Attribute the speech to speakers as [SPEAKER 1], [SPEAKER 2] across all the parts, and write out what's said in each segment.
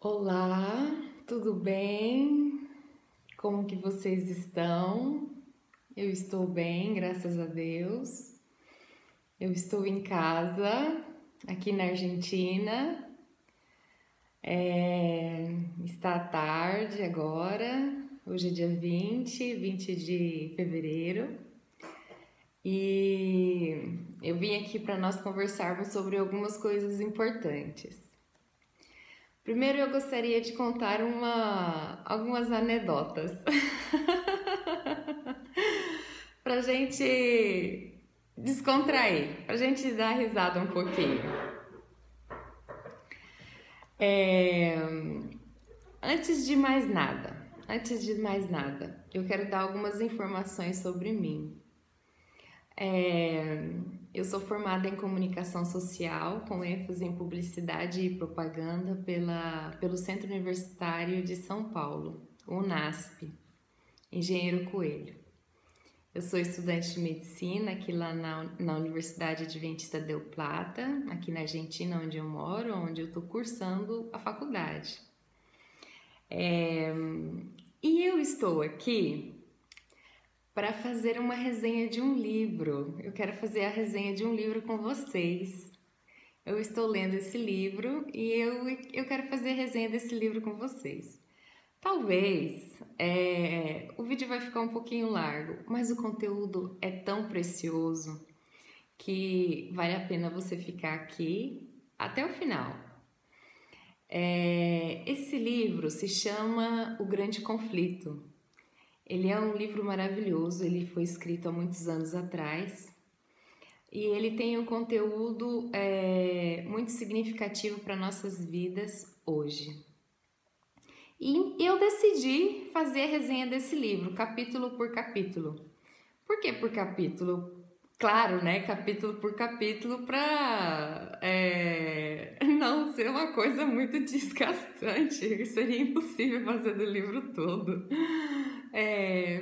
[SPEAKER 1] Olá, tudo bem? Como que vocês estão? Eu estou bem, graças a Deus. Eu estou em casa, aqui na Argentina. Está tarde agora. Hoje é dia 20 de fevereiro. E eu vim aqui para nós conversarmos sobre algumas coisas importantes. Primeiro eu gostaria de contar algumas anedotas pra gente descontrair, pra gente dar risada um pouquinho. É, antes de mais nada, eu quero dar algumas informações sobre mim. É, eu sou formada em comunicação social, com ênfase em publicidade e propaganda pelo Centro Universitário de São Paulo, UNASP, Engenheiro Coelho. Eu sou estudante de medicina aqui lá na Universidade Adventista Del Plata, aqui na Argentina, onde eu moro, onde eu estou cursando a faculdade. E eu estou aqui para fazer uma resenha de um livro. Eu quero fazer a resenha de um livro com vocês. Eu estou lendo esse livro e eu quero fazer a resenha desse livro com vocês. Talvez o vídeo vai ficar um pouquinho largo, mas o conteúdo é tão precioso que vale a pena você ficar aqui até o final. Esse livro se chama O Grande Conflito. Ele é um livro maravilhoso, ele foi escrito há muitos anos atrás e ele tem um conteúdo muito significativo para nossas vidas hoje. E eu decidi fazer a resenha desse livro, capítulo por capítulo. Por que por capítulo? Claro, né? Capítulo por capítulo para não ser uma coisa muito desgastante. Seria impossível fazer do livro todo.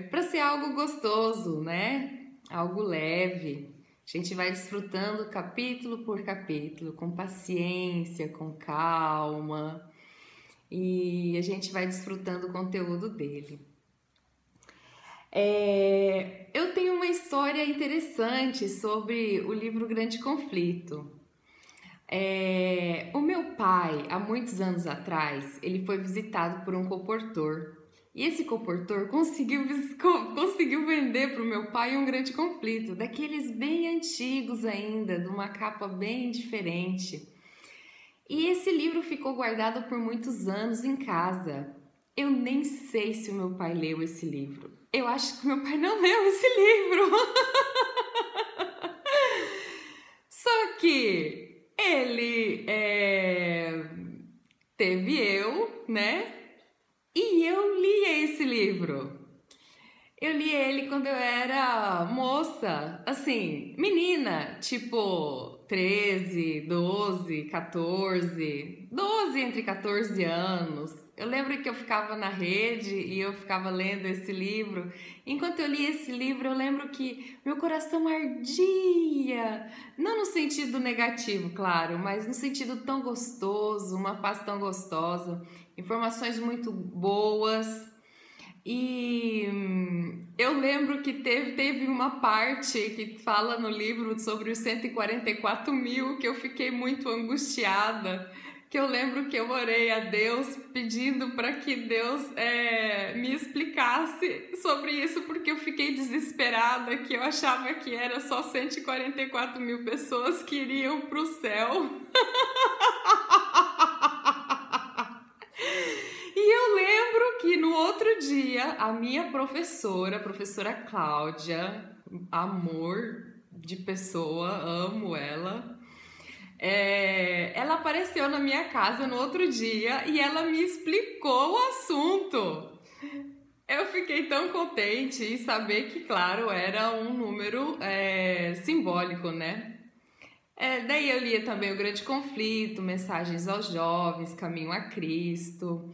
[SPEAKER 1] Para ser algo gostoso, né? Algo leve. A gente vai desfrutando capítulo por capítulo, com paciência, com calma. E a gente vai desfrutando o conteúdo dele. Eu tenho uma história interessante sobre o livro Grande Conflito. O meu pai, há muitos anos atrás, ele foi visitado por um comportor. E esse comportor conseguiu vender para o meu pai um Grande Conflito, daqueles bem antigos ainda, de uma capa bem diferente. E esse livro ficou guardado por muitos anos em casa. Eu nem sei se o meu pai leu esse livro. Eu acho que o meu pai não leu esse livro. Só que ele teve eu, né? E eu li esse livro. Eu li ele quando eu era moça, assim, menina, tipo 13, 12, 14, 12 entre 14 anos. Eu lembro que eu ficava na rede e eu ficava lendo esse livro. Enquanto eu li esse livro, eu lembro que meu coração ardia. Não no sentido negativo, claro, mas no sentido tão gostoso, uma paz tão gostosa, informações muito boas. E eu lembro que teve uma parte que fala no livro sobre os 144 mil que eu fiquei muito angustiada, que eu lembro que eu orei a Deus pedindo para que Deus me explicasse sobre isso, porque eu fiquei desesperada, que eu achava que era só 144 mil pessoas que iriam para o céu. E eu lembro que no outro dia, a minha professora, a professora Cláudia, amor de pessoa, amo ela, ela apareceu na minha casa no outro dia e ela me explicou o assunto. Eu fiquei tão contente em saber que, claro, era um número simbólico, né? Daí eu lia também O Grande Conflito, Mensagens aos Jovens, Caminho a Cristo,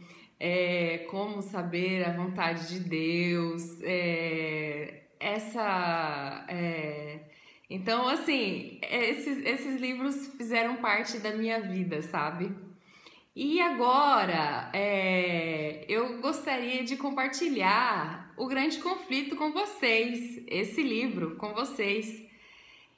[SPEAKER 1] Como Saber a Vontade de Deus, Então, assim, esses livros fizeram parte da minha vida, sabe? E agora, eu gostaria de compartilhar O Grande Conflito com vocês, esse livro com vocês.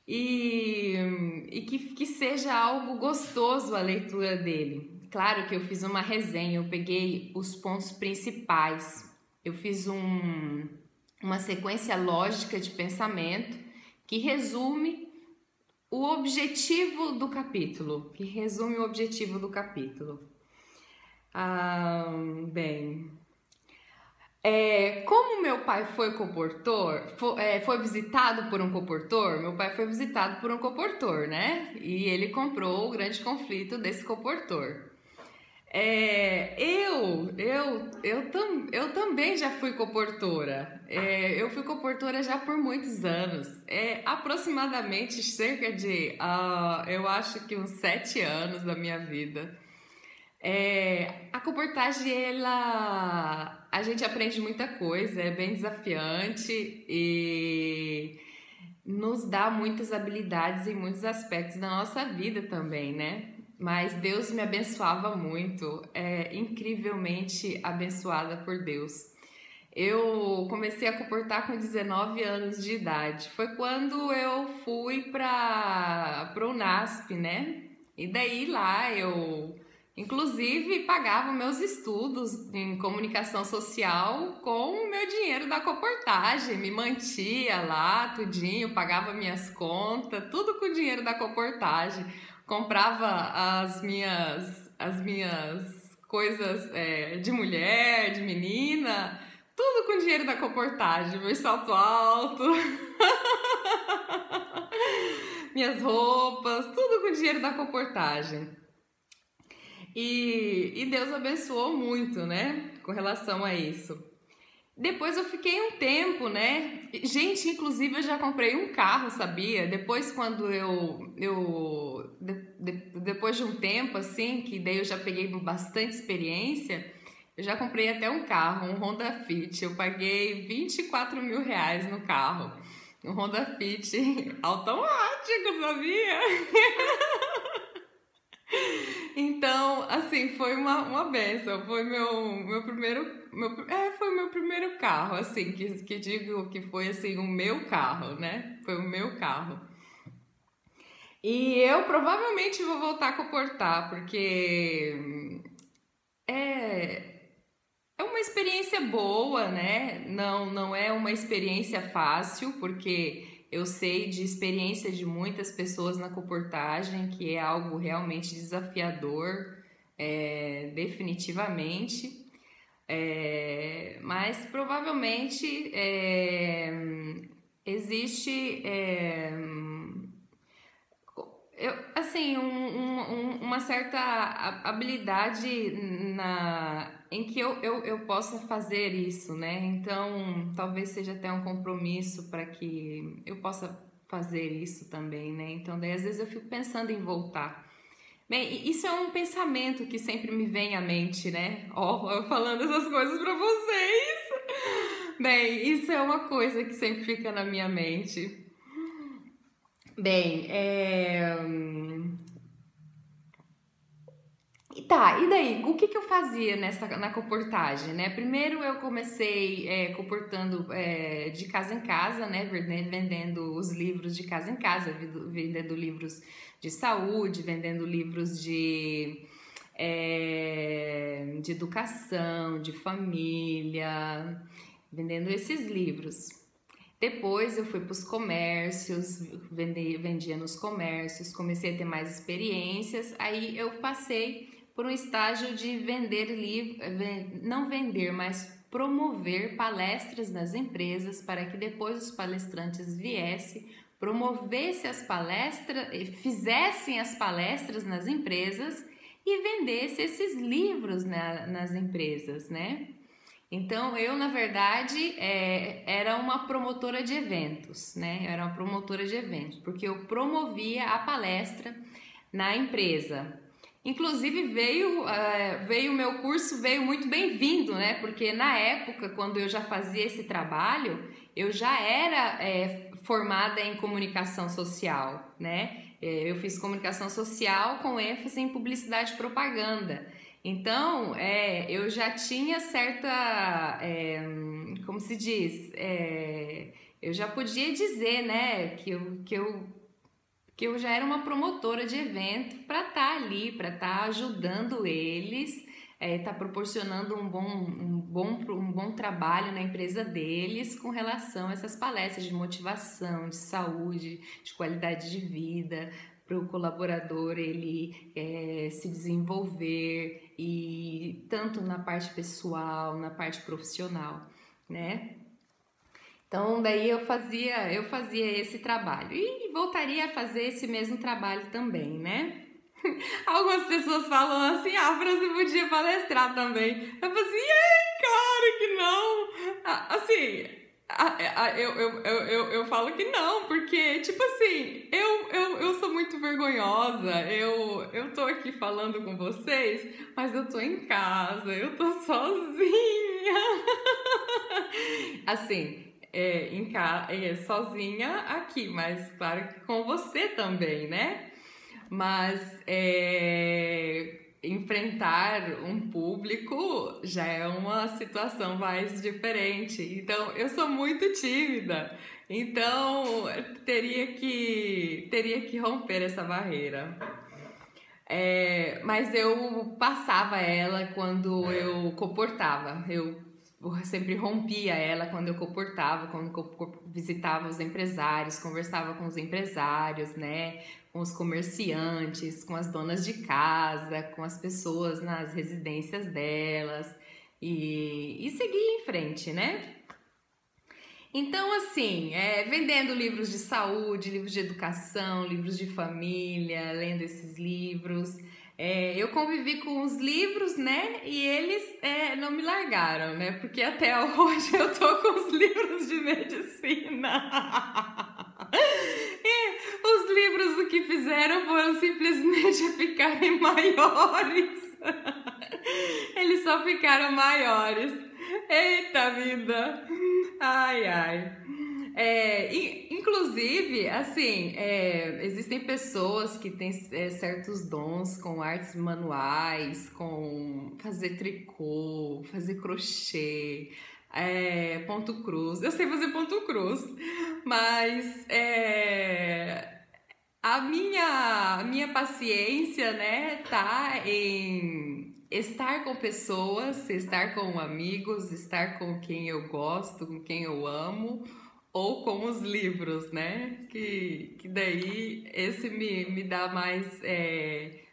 [SPEAKER 1] E que seja algo gostoso a leitura dele. Claro que eu fiz uma resenha, eu peguei os pontos principais, eu fiz uma sequência lógica de pensamento que resume o objetivo do capítulo, bem, como meu pai foi comportor, foi visitado por um comportor, meu pai foi visitado por um comportor, né? E ele comprou O Grande Conflito desse comportor. Eu também já fui comportora. Eu fui comportora já por muitos anos. Aproximadamente cerca de, eu acho que uns 7 anos da minha vida. A comportagem, a gente aprende muita coisa, é bem desafiante e nos dá muitas habilidades em muitos aspectos da nossa vida também, né? Mas Deus me abençoava muito, incrivelmente abençoada por Deus. Eu comecei a comportar com 19 anos de idade. Foi quando eu fui para o UNASP, né? E daí lá eu, inclusive, pagava meus estudos em comunicação social com o meu dinheiro da comportagem. Me mantia lá, tudinho, pagava minhas contas, tudo com o dinheiro da comportagem. Comprava as minhas coisas de mulher, de menina, tudo com dinheiro da comportagem, meu salto alto, minhas roupas, tudo com dinheiro da comportagem. E Deus abençoou muito, né, com relação a isso. Depois eu fiquei um tempo, né? Gente, inclusive eu já comprei um carro, sabia? Depois quando depois de um tempo, assim, que daí eu já peguei bastante experiência, eu já comprei até um carro, um Honda Fit. Eu paguei 24 mil reais no carro. Um Honda Fit automático, sabia? Então, assim, foi uma benção. Foi meu primeiro foi o meu primeiro carro, assim, que digo que foi, assim, o meu carro, né? Foi o meu carro. E eu provavelmente vou voltar a comportar, porque é uma experiência boa, né? Não é uma experiência fácil, porque eu sei de experiência de muitas pessoas na comportagem que é algo realmente desafiador, definitivamente. Mas provavelmente existe uma certa habilidade em que eu possa fazer isso, né? Então talvez seja até um compromisso para que eu possa fazer isso também, né? Então daí às vezes eu fico pensando em voltar. Bem, isso é um pensamento que sempre me vem à mente, né? Eu falando essas coisas pra vocês. Bem, isso é uma coisa que sempre fica na minha mente. Bem, e daí? O que eu fazia na comportagem, né? Primeiro eu comecei comportando de casa em casa, né? Vendendo os livros de casa em casa, vendendo livros de saúde, vendendo livros de educação, de família, vendendo esses livros. Depois eu fui para os comércios, vendia nos comércios, comecei a ter mais experiências, aí eu passei por um estágio de vender livros, não vender, mas promover palestras nas empresas para que depois os palestrantes viessem, promovessem as palestras, fizessem as palestras nas empresas e vendessem esses livros nas empresas, né? Então, eu, na verdade, era uma promotora de eventos, né? Eu era uma promotora de eventos, porque eu promovia a palestra na empresa. Inclusive, veio o meu curso, veio muito bem-vindo, né? Porque na época, quando eu já fazia esse trabalho, eu já era formada em comunicação social, né? Eu fiz comunicação social com ênfase em publicidade e propaganda. Então, eu já tinha certa, como se diz, eu já podia dizer, né, que eu já era uma promotora de evento para estar ali, para estar ajudando eles, tá proporcionando um bom trabalho na empresa deles com relação a essas palestras de motivação, de saúde, de qualidade de vida, para o colaborador ele se desenvolver, e tanto na parte pessoal, na parte profissional, né? Então daí eu fazia esse trabalho e voltaria a fazer esse mesmo trabalho também, né? Algumas pessoas falam assim, Fran, você podia palestrar também. Eu falo assim, claro que não. Assim, eu falo que não, porque, tipo assim, eu sou muito vergonhosa, eu tô aqui falando com vocês, mas eu tô em casa, eu tô sozinha. Assim, sozinha aqui, mas claro que com você também, né? Mas enfrentar um público já é uma situação mais diferente. Então, eu sou muito tímida. Então, teria que romper essa barreira. Mas eu passava ela quando eu comportava. Eu sempre rompia ela quando eu comportava, quando eu visitava os empresários, conversava com os empresários, né? Com os comerciantes, com as donas de casa, com as pessoas nas residências delas e seguir em frente, né? Então, assim, vendendo livros de saúde, livros de educação, livros de família, lendo esses livros. Eu convivi com os livros, né? E eles não me largaram, né? Porque até hoje eu tô com os livros de medicina. E os livros o que fizeram foram simplesmente ficarem maiores. Eles só ficaram maiores. Eita vida! Ai, ai. Inclusive, assim, existem pessoas que têm certos dons com artes manuais, com fazer tricô, fazer crochê, ponto cruz. Eu sei fazer ponto cruz, mas a minha paciência, né, tá em estar com pessoas, estar com amigos, estar com quem eu gosto, com quem eu amo, ou com os livros, né? Que daí esse me dá mais,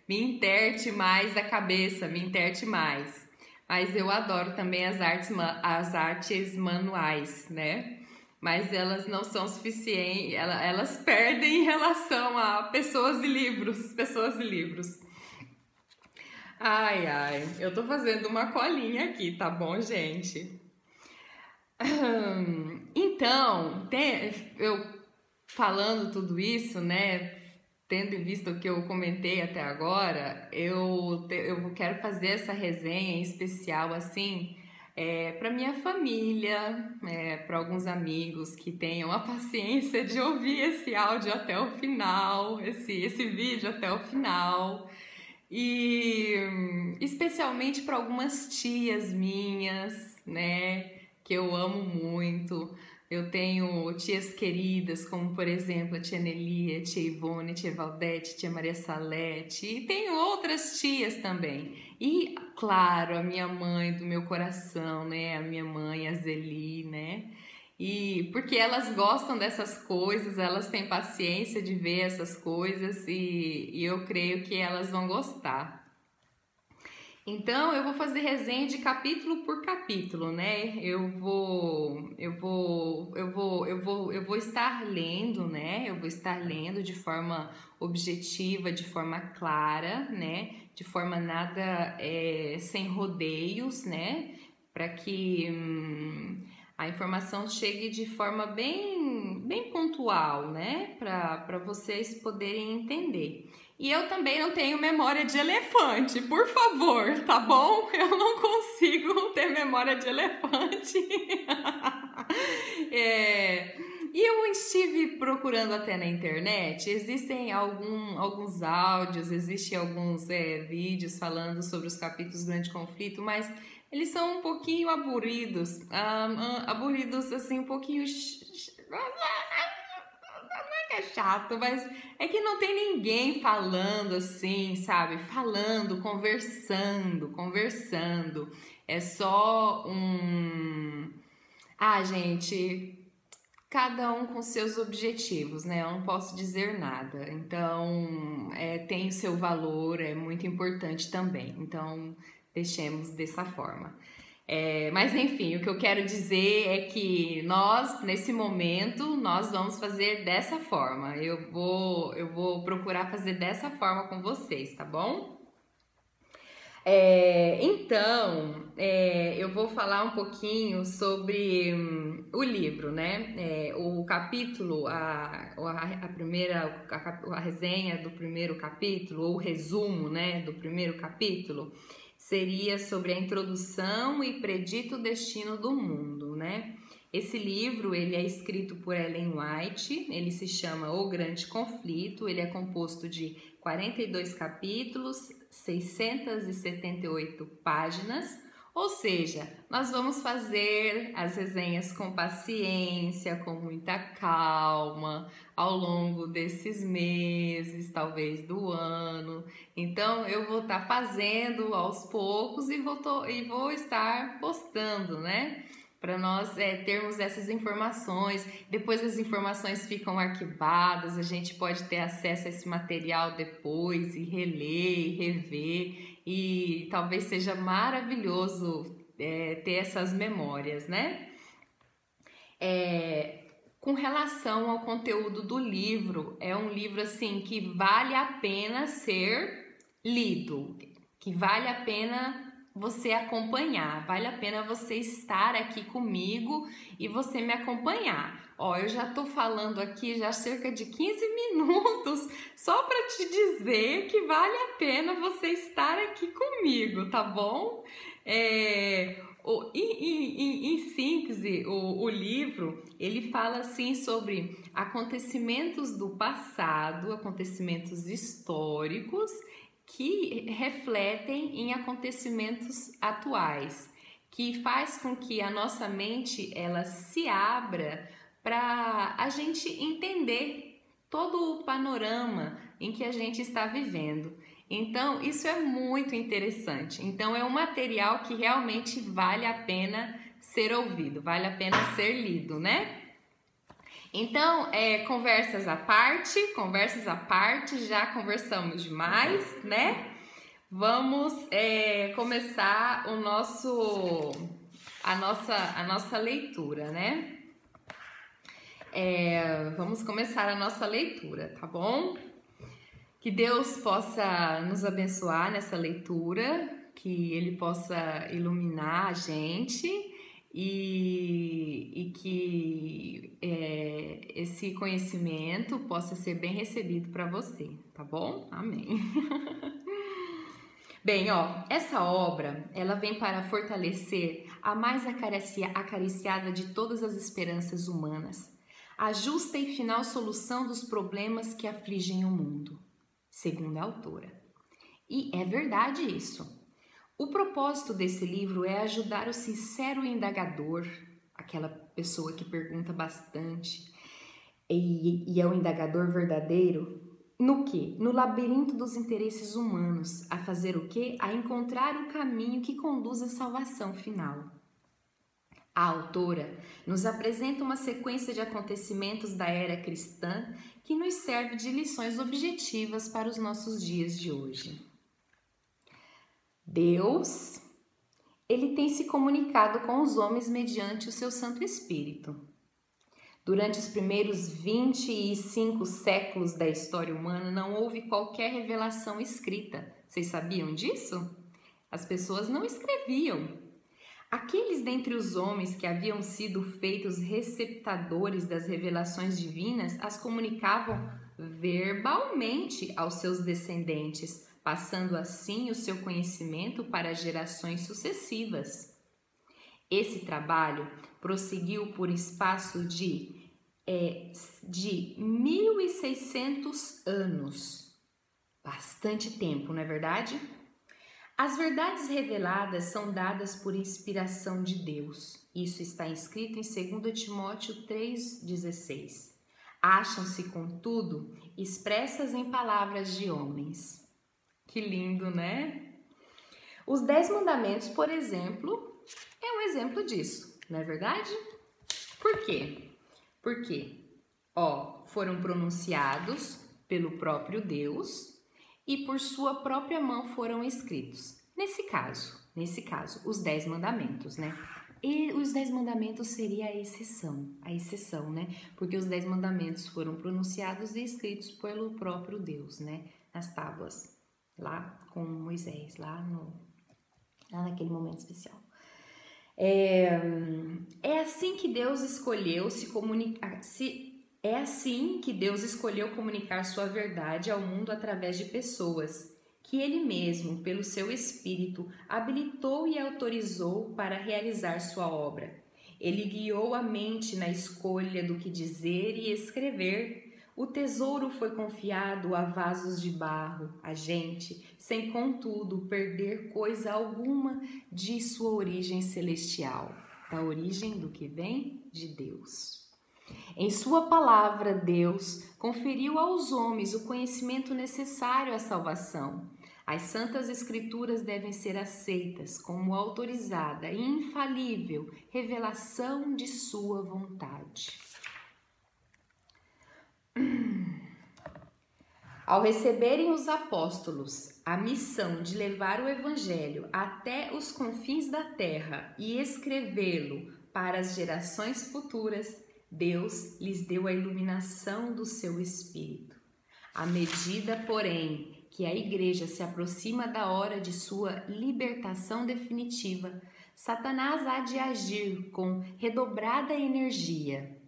[SPEAKER 1] me interte mais a cabeça, me interte mais. Mas eu adoro também as artes manuais, né? Mas elas não são suficientes, elas perdem em relação a pessoas e livros. Ai, ai, eu tô fazendo uma colinha aqui, tá bom, gente? Então, eu falando tudo isso, né, tendo em vista o que eu comentei até agora, eu quero fazer essa resenha em especial, assim, para minha família, para alguns amigos que tenham a paciência de ouvir esse áudio até o final, esse vídeo até o final. E especialmente para algumas tias minhas, né, que eu amo muito. Eu tenho tias queridas, como por exemplo a tia Nelia, a tia Ivone, a tia Valdete, a tia Maria Salete, e tenho outras tias também. E, claro, a minha mãe do meu coração, né, a minha mãe, a Zeli, né, e porque elas gostam dessas coisas, elas têm paciência de ver essas coisas e eu creio que elas vão gostar. Então eu vou fazer resenha de capítulo por capítulo, né? Eu vou estar lendo, né? Eu vou estar lendo de forma objetiva, de forma clara, né? De forma nada sem rodeios, né? Para que a informação chegue de forma bem pontual, né? Para vocês poderem entender. E eu também não tenho memória de elefante, por favor, tá bom? Eu não consigo ter memória de elefante. E eu estive procurando até na internet, existem alguns áudios, existem alguns vídeos falando sobre os capítulos do Grande Conflito, mas eles são um pouquinho aburridos, aburridos assim, um pouquinho... Não é que é chato, mas é que não tem ninguém falando assim, sabe? Falando, conversando. É só um... Ah, gente... Cada um com seus objetivos, né? Eu não posso dizer nada. Então, tem o seu valor, é muito importante também. Então, deixemos dessa forma. Mas, enfim, o que eu quero dizer é que nós, nesse momento, nós vamos fazer dessa forma. Eu vou procurar fazer dessa forma com vocês, tá bom? Então, eu vou falar um pouquinho sobre o livro, né? O capítulo, a resenha do primeiro capítulo, ou o resumo, né, do primeiro capítulo, seria sobre a introdução e predito destino do mundo, né? Esse livro, ele é escrito por Ellen White, ele se chama O Grande Conflito, ele é composto de 42 capítulos, 678 páginas, ou seja, nós vamos fazer as resenhas com paciência, com muita calma, ao longo desses meses, talvez do ano. Então, eu vou estar fazendo aos poucos e vou estar postando, né? Para nós termos essas informações. Depois as informações ficam arquivadas, a gente pode ter acesso a esse material depois e reler e rever, e talvez seja maravilhoso ter essas memórias, né? Com relação ao conteúdo do livro, é um livro assim que vale a pena ser lido, que vale a pena você acompanhar, vale a pena você estar aqui comigo e você me acompanhar. Ó, eu já tô falando aqui já cerca de 15 minutos só para te dizer que vale a pena você estar aqui comigo, tá bom? Em síntese, o livro, ele fala assim sobre acontecimentos do passado, acontecimentos históricos, que refletem em acontecimentos atuais, que faz com que a nossa mente ela se abra para a gente entender todo o panorama em que a gente está vivendo. Então, isso é muito interessante. Então, é um material que realmente vale a pena ser ouvido, vale a pena ser lido, né? Então, conversas à parte, já conversamos demais, né? Vamos começar a nossa leitura, né? Vamos começar a nossa leitura, tá bom? Que Deus possa nos abençoar nessa leitura, que Ele possa iluminar a gente e que esse conhecimento possa ser bem recebido para você, tá bom? Amém. Bem, essa obra, ela vem para fortalecer a mais acariciada de todas as esperanças humanas, a justa e final solução dos problemas que afligem o mundo, segundo a autora. E é verdade isso. O propósito desse livro é ajudar o sincero indagador, aquela pessoa que pergunta bastante, e é o indagador verdadeiro, no quê? No labirinto dos interesses humanos, a fazer o quê? A encontrar o caminho que conduz à salvação final. A autora nos apresenta uma sequência de acontecimentos da era cristã que nos serve de lições objetivas para os nossos dias de hoje. Deus, Ele tem se comunicado com os homens mediante o seu Santo Espírito. Durante os primeiros 25 séculos da história humana, não houve qualquer revelação escrita. Vocês sabiam disso? As pessoas não escreviam. Aqueles dentre os homens que haviam sido feitos receptadores das revelações divinas as comunicavam verbalmente aos seus descendentes, passando assim o seu conhecimento para gerações sucessivas. Esse trabalho prosseguiu por espaço de é de 1.600 anos. Bastante tempo, não é verdade? As verdades reveladas são dadas por inspiração de Deus. Isso está escrito em 2 Timóteo 3,16. Acham-se, contudo, expressas em palavras de homens. Que lindo, né? Os 10 mandamentos, por exemplo, é um exemplo disso, não é verdade? Por quê? Porque, foram pronunciados pelo próprio Deus e por sua própria mão foram escritos. Nesse caso, os 10 mandamentos, né? E os 10 mandamentos seria a exceção, né? Porque os 10 mandamentos foram pronunciados e escritos pelo próprio Deus, né? Nas tábuas, lá com Moisés, lá naquele momento especial. É assim que Deus escolheu comunicar sua verdade ao mundo através de pessoas que Ele mesmo, pelo seu Espírito, habilitou e autorizou para realizar sua obra. Ele guiou a mente na escolha do que dizer e escrever. O tesouro foi confiado a vasos de barro, a gente, sem contudo perder coisa alguma de sua origem celestial, da origem do que vem de Deus. Em sua palavra, Deus conferiu aos homens o conhecimento necessário à salvação. As santas escrituras devem ser aceitas como autorizada e infalível revelação de sua vontade. Ao receberem os apóstolos a missão de levar o evangelho até os confins da terra e escrevê-lo para as gerações futuras, Deus lhes deu a iluminação do seu espírito. À medida, porém, que a igreja se aproxima da hora de sua libertação definitiva, Satanás há de agir com redobrada energia.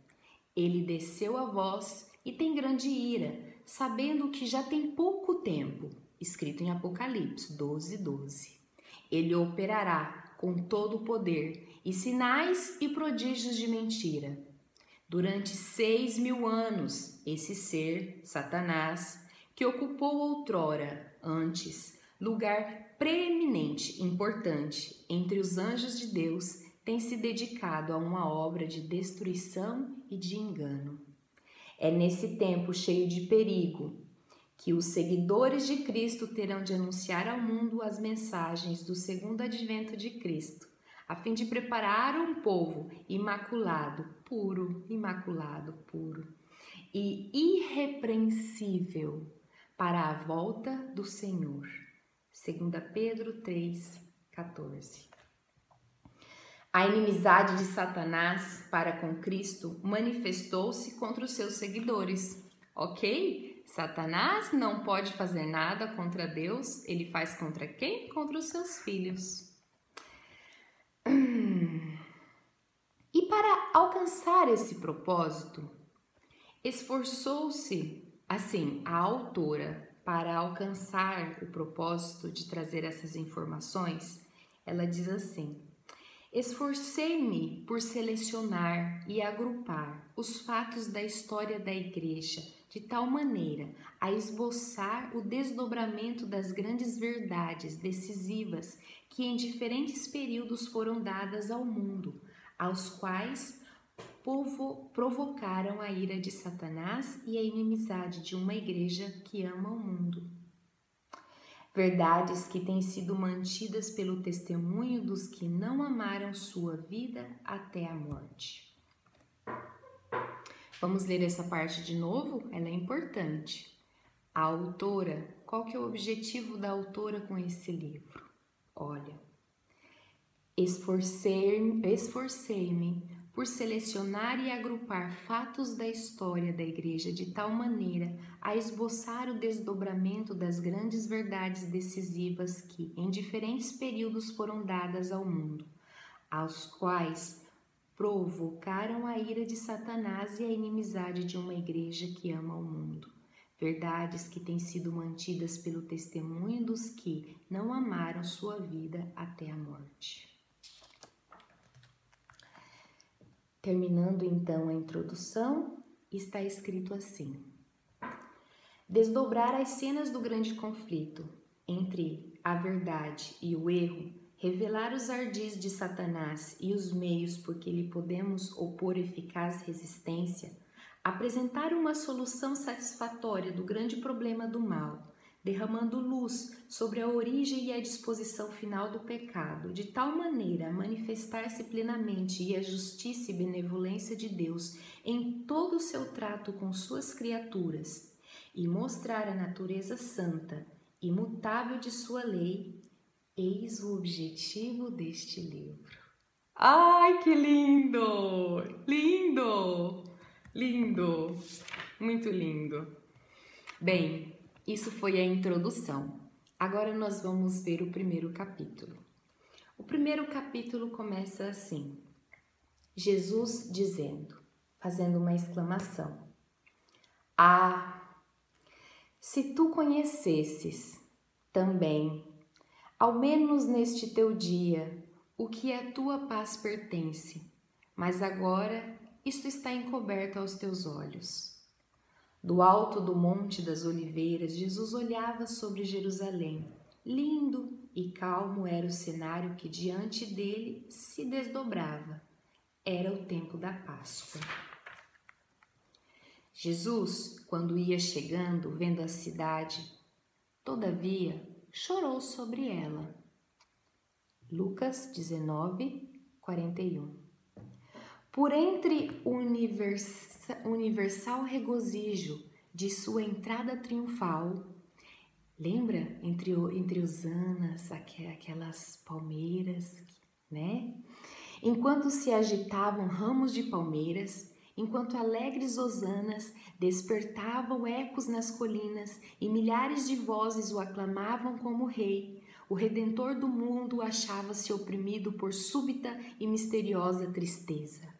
[SPEAKER 1] Ele desceu a vós e tem grande ira, sabendo que já tem pouco tempo, escrito em Apocalipse 12:12. Ele operará com todo o poder e sinais e prodígios de mentira. Durante 6.000 anos, esse ser, Satanás, que ocupou outrora, antes, lugar preeminente, importante, entre os anjos de Deus, tem se dedicado a uma obra de destruição e de engano. É nesse tempo cheio de perigo que os seguidores de Cristo terão de anunciar ao mundo as mensagens do segundo advento de Cristo, a fim de preparar um povo imaculado, puro e irrepreensível para a volta do Senhor. 2 Pedro 3:14. A inimizade de Satanás para com Cristo manifestou-se contra os seus seguidores, ok? Satanás não pode fazer nada contra Deus, ele faz contra quem? Contra os seus filhos. E para alcançar esse propósito, esforçou-se, a autora, para alcançar o propósito de trazer essas informações, ela diz assim: esforcei-me por selecionar e agrupar os fatos da história da Igreja de tal maneira a esboçar o desdobramento das grandes verdades decisivas que em diferentes períodos foram dadas ao mundo, aos quais provocaram a ira de Satanás e a inimizade de uma igreja que ama o mundo. Verdades que têm sido mantidas pelo testemunho dos que não amaram sua vida até a morte. Vamos ler essa parte de novo? Ela é importante. A autora, qual que é o objetivo da autora com esse livro? Olha, esforcei-me por selecionar e agrupar fatos da história da Igreja de tal maneira a esboçar o desdobramento das grandes verdades decisivas que, em diferentes períodos, foram dadas ao mundo, aos quais provocaram a ira de Satanás e a inimizade de uma igreja que ama o mundo. Verdades que têm sido mantidas pelo testemunho dos que não amaram sua vida até a morte. Terminando então a introdução,
[SPEAKER 2] está escrito assim: desdobrar as cenas do grande conflito entre a verdade e o erro, revelar os ardis de Satanás e os meios por que lhe podemos opor eficaz resistência, apresentar uma solução satisfatória do grande problema do mal, derramando luz sobre a origem e a disposição final do pecado, de tal maneira a manifestar-se plenamente e a justiça e benevolência de Deus em todo o seu trato com suas criaturas, e mostrar a natureza santa, imutável de sua lei, eis o objetivo deste livro.
[SPEAKER 1] Ai, que lindo! Lindo! Lindo! Muito lindo.
[SPEAKER 2] Bem, isso foi a introdução. Agora nós vamos ver o primeiro capítulo. O primeiro capítulo começa assim: Jesus dizendo, fazendo uma exclamação: ah, se tu conhecesses também, ao menos neste teu dia, o que à tua paz pertence, mas agora isto está encoberto aos teus olhos. Do alto do Monte das Oliveiras, Jesus olhava sobre Jerusalém. Lindo e calmo era o cenário que diante dele se desdobrava. Era o tempo da Páscoa. Jesus, quando ia chegando, vendo a cidade, todavia, chorou sobre ela. Lucas 19, 41. Por entre o universal regozijo de sua entrada triunfal, lembra? Entre hosanas, aquelas palmeiras, né? Enquanto se agitavam ramos de palmeiras, enquanto alegres hosanas despertavam ecos nas colinas e milhares de vozes o aclamavam como rei, o Redentor do mundo achava-se oprimido por súbita e misteriosa tristeza.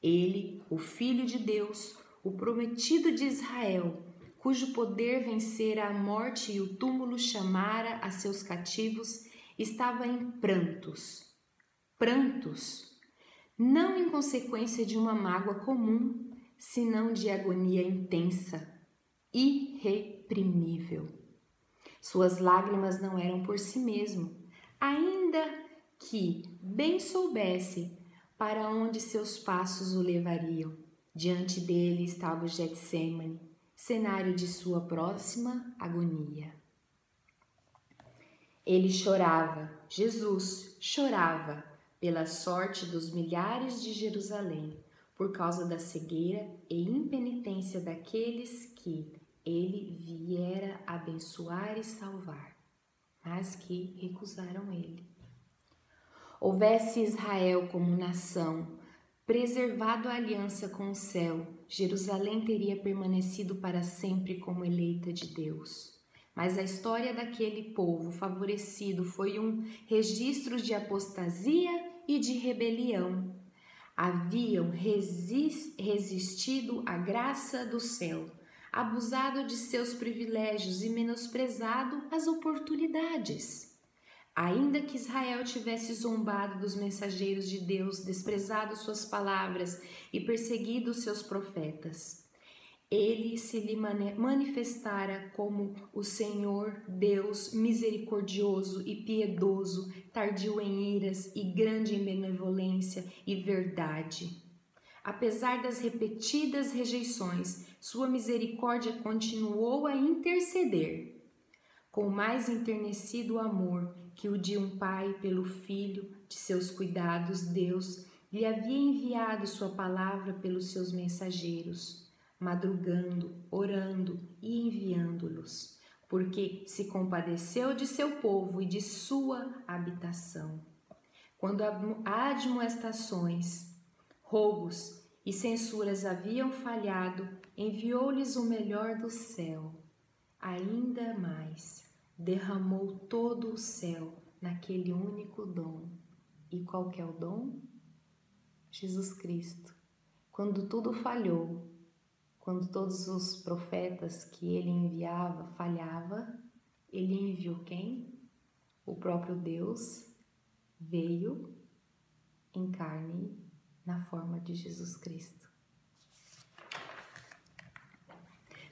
[SPEAKER 2] Ele, o Filho de Deus, o prometido de Israel, cujo poder vencera a morte e o túmulo chamara a seus cativos, estava em prantos. Prantos, não em consequência de uma mágoa comum, senão de agonia intensa, irreprimível. Suas lágrimas não eram por si mesmo, ainda que bem soubesse para onde seus passos o levariam. Diante dele estava o Getsêmani, cenário de sua próxima agonia. Ele chorava, Jesus chorava pela sorte dos milhares de Jerusalém, por causa da cegueira e impenitência daqueles que ele viera abençoar e salvar, mas que recusaram ele. Houvesse Israel como nação preservado a aliança com o céu, Jerusalém teria permanecido para sempre como eleita de Deus. Mas a história daquele povo favorecido foi um registro de apostasia e de rebelião. Haviam resistido à graça do céu, abusado de seus privilégios e menosprezado as oportunidades. Ainda que Israel tivesse zombado dos mensageiros de Deus, desprezado suas palavras e perseguido seus profetas, ele se lhe manifestara como o Senhor Deus misericordioso e piedoso, tardio em iras e grande em benevolência e verdade. Apesar das repetidas rejeições, sua misericórdia continuou a interceder. Com mais enternecido amor que o de um pai pelo filho de seus cuidados, Deus lhe havia enviado sua palavra pelos seus mensageiros, madrugando, orando e enviando-los, porque se compadeceu de seu povo e de sua habitação. Quando admoestações, rogos e censuras haviam falhado, enviou-lhes o melhor do céu. Ainda mais, derramou todo o céu naquele único dom. E qual que é o dom? Jesus Cristo. Quando tudo falhou, quando todos os profetas que ele enviava falhava, ele enviou quem? O próprio Deus veio em carne na forma de Jesus Cristo.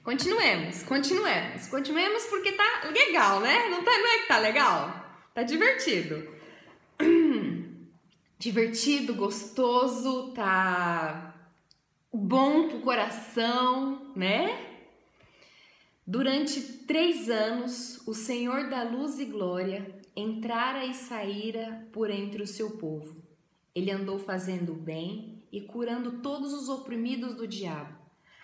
[SPEAKER 1] Continuemos porque tá legal, né? Não é que tá legal? Tá divertido. Divertido, gostoso, tá bom pro coração, né? Durante 3 anos, o Senhor da luz e glória entrara e saíra por entre o seu povo. Ele andou fazendo o bem e curando todos os oprimidos do diabo,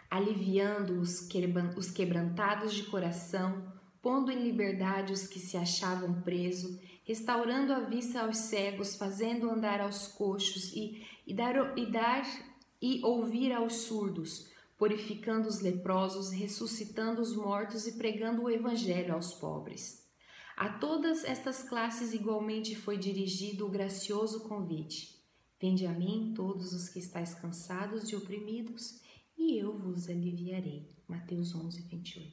[SPEAKER 1] aliviando os quebrantados de coração, pondo em liberdade os que se achavam presos, restaurando a vista aos cegos, fazendo andar aos coxos e ouvir aos surdos, purificando os leprosos, ressuscitando os mortos e pregando o evangelho aos pobres. A todas estas classes igualmente foi dirigido o gracioso convite: vinde a mim todos os que estáis cansados e oprimidos, e eu vos aliviarei. Mateus 11, 28.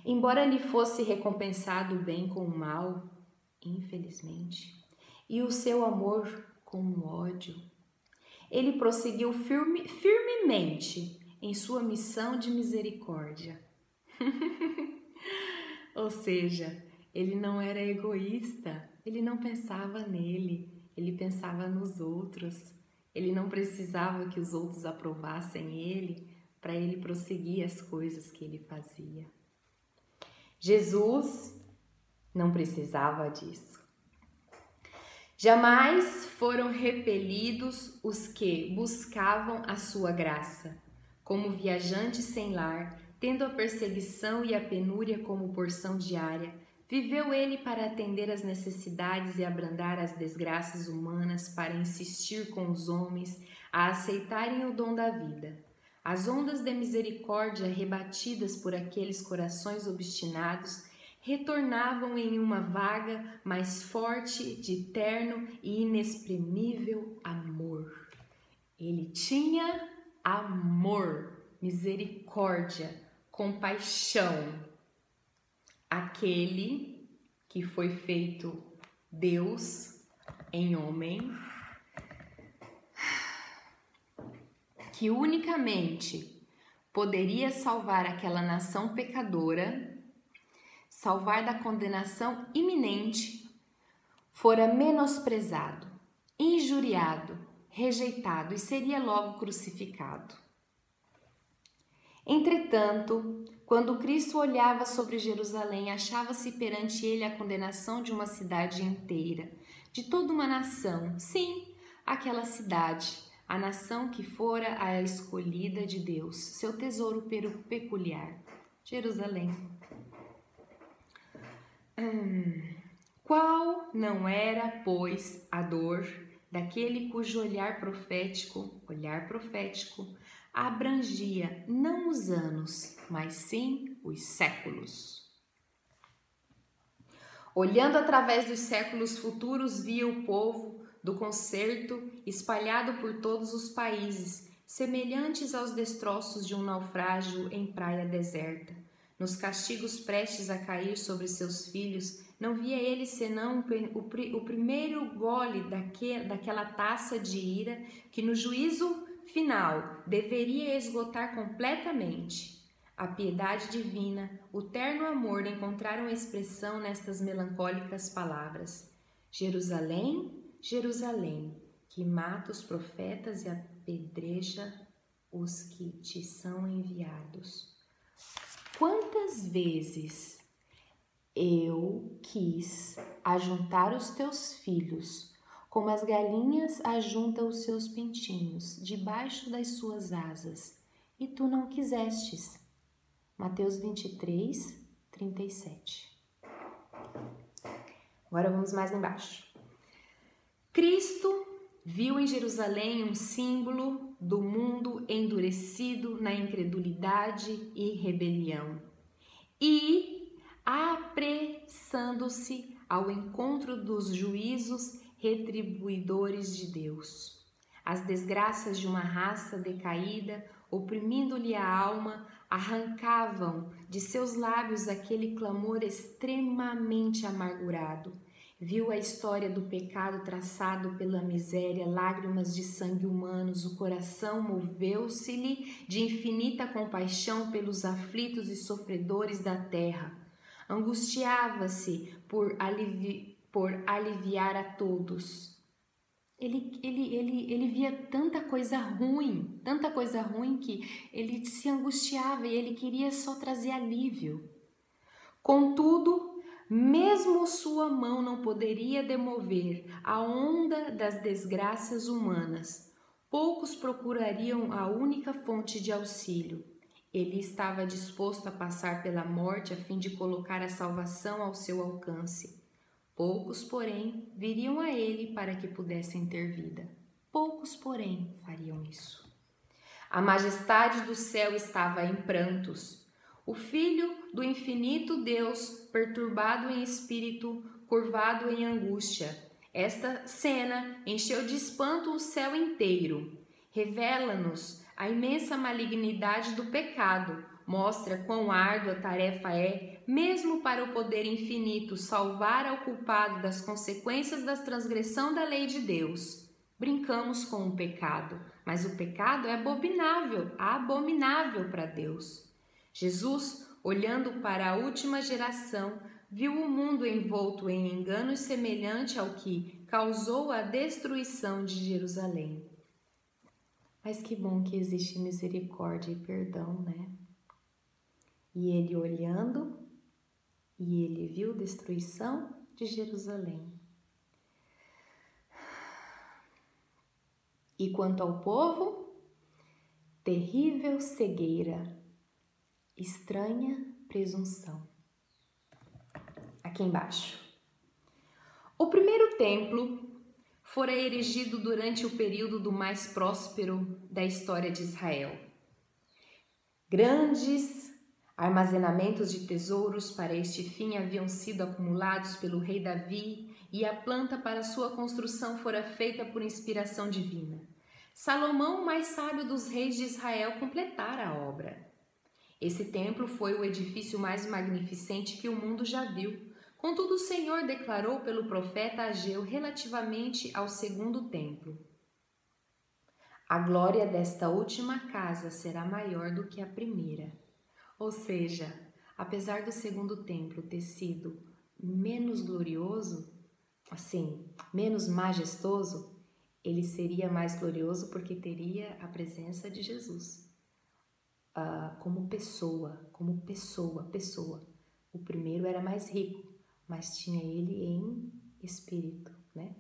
[SPEAKER 1] Embora lhe fosse recompensado o bem com o mal, infelizmente, e o seu amor com o ódio, ele prosseguiu firmemente em sua missão de misericórdia. Ou seja, ele não era egoísta, ele não pensava nele, ele pensava nos outros. Ele não precisava que os outros aprovassem ele para ele prosseguir as coisas que ele fazia. Jesus não precisava disso. Jamais foram repelidos os que buscavam a sua graça. Como viajante sem lar, tendo a perseguição e a penúria como porção diária, viveu ele para atender às necessidades e abrandar as desgraças humanas, para insistir com os homens a aceitarem o dom da vida. As ondas de misericórdia rebatidas por aqueles corações obstinados retornavam em uma vaga mais forte de terno e inexprimível amor. Ele tinha amor, misericórdia, compaixão. Aquele que foi feito Deus em homem, que unicamente poderia salvar aquela nação pecadora, salvar da condenação iminente, fora menosprezado, injuriado, rejeitado e seria logo crucificado. Entretanto, quando Cristo olhava sobre Jerusalém, achava-se perante ele a condenação de uma cidade inteira, de toda uma nação. Sim, aquela cidade, a nação que fora a escolhida de Deus, seu tesouro peculiar, Jerusalém. Qual não era, pois, a dor daquele cujo olhar profético, abrangia não os anos, mas sim os séculos. Olhando através dos séculos futuros, via o povo do concerto espalhado por todos os países, semelhantes aos destroços de um naufrágio em praia deserta. Nos castigos prestes a cair sobre seus filhos, não via ele senão o primeiro gole daquela taça de ira que no juízo final deveria esgotar completamente. A piedade divina, o terno amor encontraram expressão nestas melancólicas palavras: Jerusalém, Jerusalém, que mata os profetas e apedreja os que te são enviados. Quantas vezes eu quis ajuntar os teus filhos, como as galinhas ajuntam os seus pintinhos, debaixo das suas asas, e tu não quisestes. Mateus 23, 37. Agora vamos mais embaixo. Cristo viu em Jerusalém um símbolo do mundo endurecido na incredulidade e rebelião, e, apressando-se ao encontro dos juízos retribuidores de Deus. As desgraças de uma raça decaída, oprimindo-lhe a alma, arrancavam de seus lábios aquele clamor extremamente amargurado:
[SPEAKER 2] Viu a história do pecado traçado pela miséria, lágrimas de sangue humanos, o coração moveu-se-lhe de infinita compaixão pelos aflitos e sofredores da terra. Angustiava-se por aliviar a todos. Ele via tanta coisa ruim que ele se angustiava e ele queria só trazer alívio. Contudo, mesmo sua mão não poderia demover a onda das desgraças humanas. Poucos procurariam a única fonte de auxílio. Ele estava disposto a passar pela morte a fim de colocar a salvação ao seu alcance. Poucos, porém, viriam a ele para que pudessem ter vida. Poucos, porém, fariam isso. A majestade do céu estava em prantos. O Filho do infinito Deus, perturbado em espírito, curvado em angústia. Esta cena encheu de espanto o céu inteiro. Revela-nos a imensa malignidade do pecado. Mostra quão árdua a tarefa é, mesmo para o poder infinito, salvar ao culpado das consequências da transgressão da lei de Deus. Brincamos com o pecado, mas o pecado é abominável para Deus. Jesus, olhando para a última geração, viu o mundo envolto em enganos semelhante ao que causou a destruição de Jerusalém. Mas que bom que existe misericórdia e perdão, né? E ele olhando, e ele viu a destruição de Jerusalém. E quanto ao povo, terrível cegueira, estranha presunção. Aqui embaixo. O primeiro templo fora erigido durante o período do mais próspero da história de Israel. Grandes armazenamentos de tesouros para este fim haviam sido acumulados pelo rei Davi e a planta para sua construção fora feita por inspiração divina. Salomão, o mais sábio dos reis de Israel, completara a obra. Esse templo foi o edifício mais magnificente que o mundo já viu. Contudo, o Senhor declarou pelo profeta Ageu relativamente ao segundo templo: a glória desta última casa será maior do que a primeira. Ou seja, apesar do segundo templo ter sido menos glorioso, menos majestoso, ele seria mais glorioso porque teria a presença de Jesus. Como pessoa. O primeiro era mais rico, mas tinha ele em espírito, né?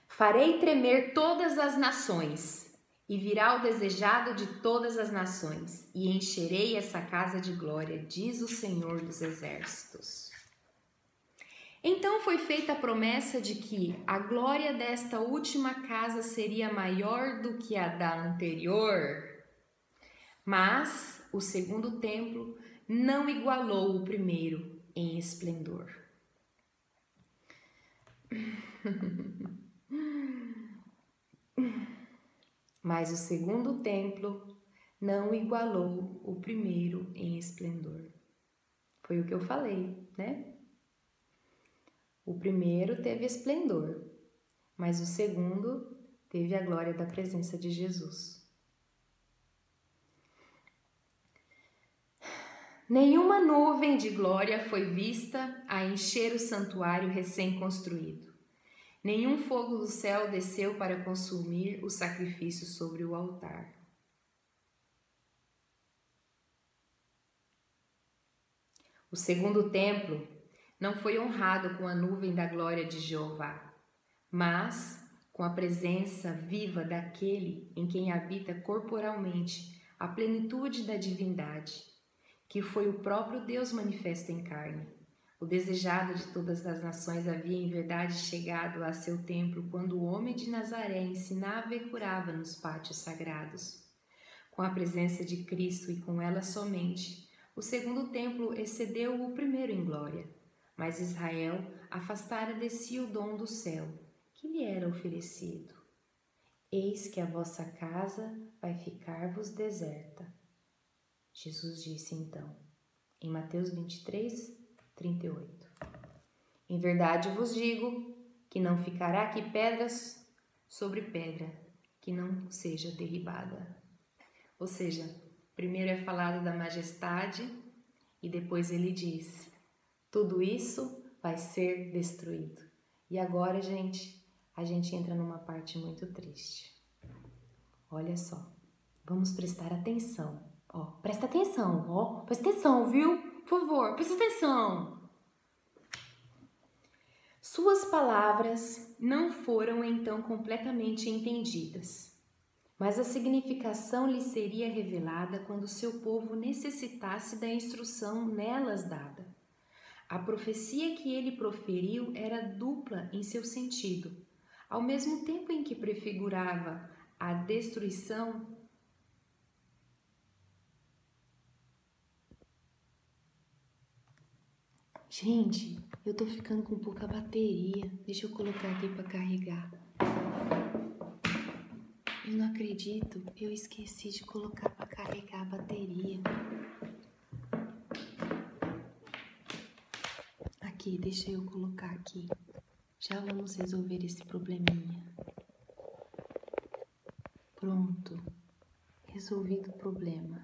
[SPEAKER 2] Farei tremer todas as nações, e virá o desejado de todas as nações, e encherei essa casa de glória, diz o Senhor dos Exércitos. Então foi feita a promessa de que a glória desta última casa seria maior do que a da anterior. Mas o segundo templo não igualou o primeiro em esplendor. Mas o segundo templo não igualou o primeiro em esplendor. Foi o que eu falei, né? O primeiro teve esplendor, mas o segundo teve a glória da presença de Jesus. Nenhuma nuvem de glória foi vista a encher o santuário recém-construído. Nenhum fogo do céu desceu para consumir o sacrifício sobre o altar. O segundo templo não foi honrado com a nuvem da glória de Jeová, mas com a presença viva daquele em quem habita corporalmente a plenitude da divindade, que foi o próprio Deus manifesto em carne. O desejado de todas as nações havia em verdade chegado a seu templo quando o homem de Nazaré ensinava e curava nos pátios sagrados. Com a presença de Cristo e com ela somente, o segundo templo excedeu o primeiro em glória, mas Israel afastara de si o dom do céu, que lhe era oferecido. Eis que a vossa casa vai ficar-vos deserta. Jesus disse então, em Mateus 23, 38. Em verdade vos digo que não ficará aqui pedras sobre pedra que não seja derribada. Ou seja, primeiro é falado da majestade e depois ele diz: tudo isso vai ser destruído. E agora, gente, a gente entra numa parte muito triste. Olha só, vamos prestar atenção. Ó, presta atenção, ó, presta atenção, viu? Por favor, presta atenção. Suas palavras não foram então completamente entendidas, mas a significação lhe seria revelada quando seu povo necessitasse da instrução nelas dada. A profecia que ele proferiu era dupla em seu sentido. Ao mesmo tempo em que prefigurava a destruição, gente, eu tô ficando com pouca bateria. Deixa eu colocar aqui para carregar. Eu não acredito, eu esqueci de colocar para carregar a bateria. Aqui, deixa eu colocar aqui. Já vamos resolver esse probleminha. Pronto, resolvido o problema.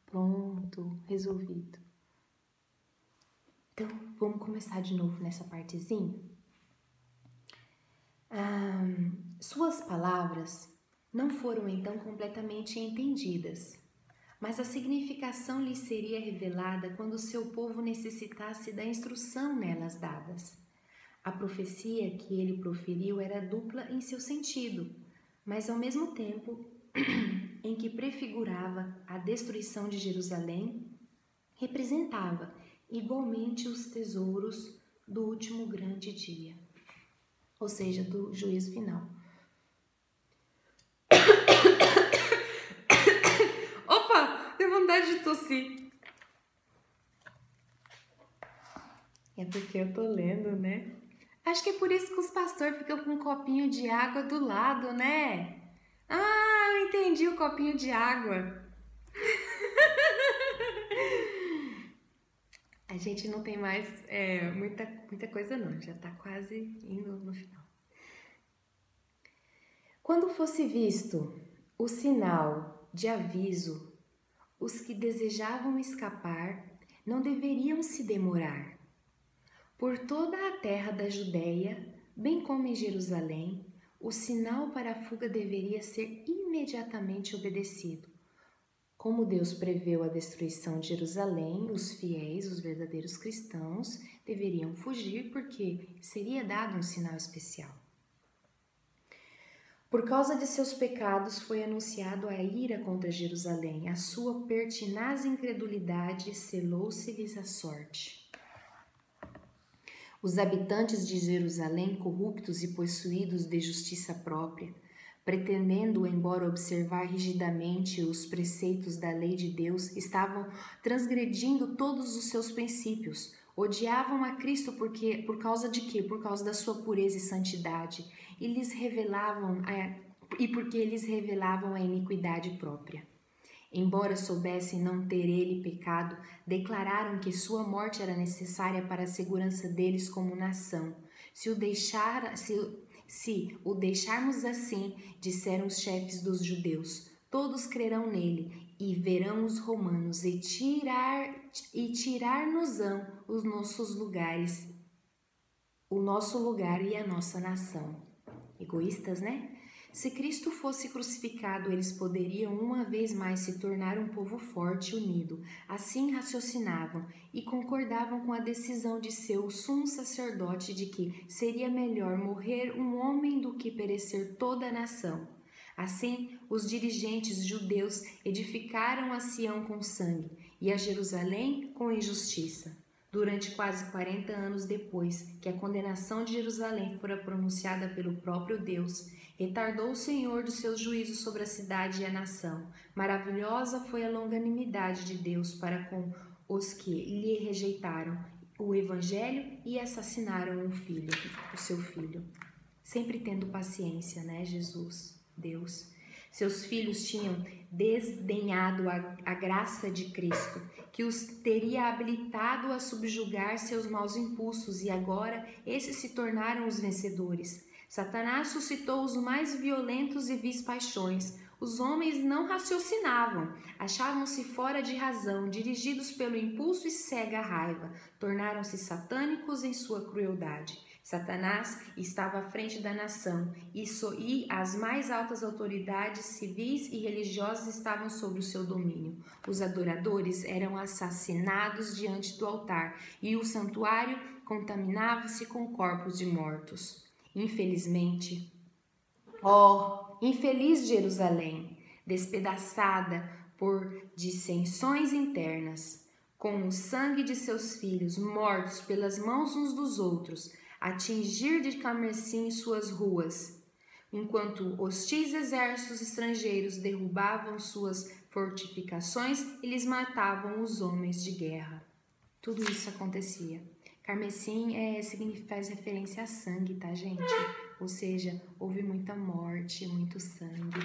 [SPEAKER 2] Pronto, resolvido. Então, vamos começar de novo nessa partezinha. Suas palavras não foram então completamente entendidas, mas a significação lhe seria revelada quando seu povo necessitasse da instrução nelas dadas. A profecia que ele proferiu era dupla em seu sentido, mas ao mesmo tempo em que prefigurava a destruição de Jerusalém, representava igualmente os tesouros do último grande dia, ou seja, do juízo final.
[SPEAKER 1] Opa, deu vontade de tossir.
[SPEAKER 2] É porque eu tô lendo, né? Acho que é por isso que os pastores ficam com um copinho de água do lado, né?
[SPEAKER 1] Ah, eu entendi o copinho de água.
[SPEAKER 2] A gente não tem mais muita coisa não, já tá quase indo no final. Quando fosse visto o sinal de aviso, os que desejavam escapar não deveriam se demorar. Por toda a terra da Judéia, bem como em Jerusalém, o sinal para a fuga deveria ser imediatamente obedecido. Como Deus preveu a destruição de Jerusalém, os fiéis, os verdadeiros cristãos, deveriam fugir porque seria dado um sinal especial. Por causa de seus pecados foi anunciado a ira contra Jerusalém. A sua pertinaz incredulidade selou-se-lhes a sorte. Os habitantes de Jerusalém, corruptos e possuídos de justiça própria, pretendendo, embora observar rigidamente os preceitos da lei de Deus, estavam transgredindo todos os seus princípios. Odiavam a Cristo por causa de quê? Por causa da sua pureza e santidade. E porque eles revelavam a iniquidade própria. Embora soubessem não ter ele pecado, declararam que sua morte era necessária para a segurança deles como nação. Se o deixarmos assim, disseram os chefes dos judeus, todos crerão nele e verão os romanos e tirar-nos-ão os nossos lugares, o nosso lugar e a nossa nação. Egoístas, né? Se Cristo fosse crucificado, eles poderiam uma vez mais se tornar um povo forte e unido. Assim raciocinavam e concordavam com a decisão de seu sumo sacerdote de que seria melhor morrer um homem do que perecer toda a nação. Assim, os dirigentes judeus edificaram a Sião com sangue e a Jerusalém com injustiça. Durante quase 40 anos depois que a condenação de Jerusalém fora pronunciada pelo próprio Deus, retardou o Senhor dos seus juízos sobre a cidade e a nação. Maravilhosa foi a longanimidade de Deus para com os que lhe rejeitaram o evangelho e assassinaram o seu filho. Sempre tendo paciência, né, Jesus, Deus? Seus filhos tinham desdenhado a graça de Cristo, que os teria habilitado a subjugar seus maus impulsos, e agora esses se tornaram os vencedores. Satanás suscitou os mais violentos e vis paixões. Os homens não raciocinavam, achavam-se fora de razão, dirigidos pelo impulso e cega raiva, tornaram-se satânicos em sua crueldade. Satanás estava à frente da nação e as mais altas autoridades civis e religiosas estavam sob o seu domínio. Os adoradores eram assassinados diante do altar e o santuário contaminava-se com corpos de mortos. Infelizmente, infeliz Jerusalém, despedaçada por dissensões internas, com o sangue de seus filhos mortos pelas mãos uns dos outros, a tingir de carmesim suas ruas, enquanto hostis exércitos estrangeiros derrubavam suas fortificações e lhes matavam os homens de guerra. Tudo isso acontecia. Carmesim faz referência a sangue, tá, gente? Ou seja, houve muita morte, muito sangue.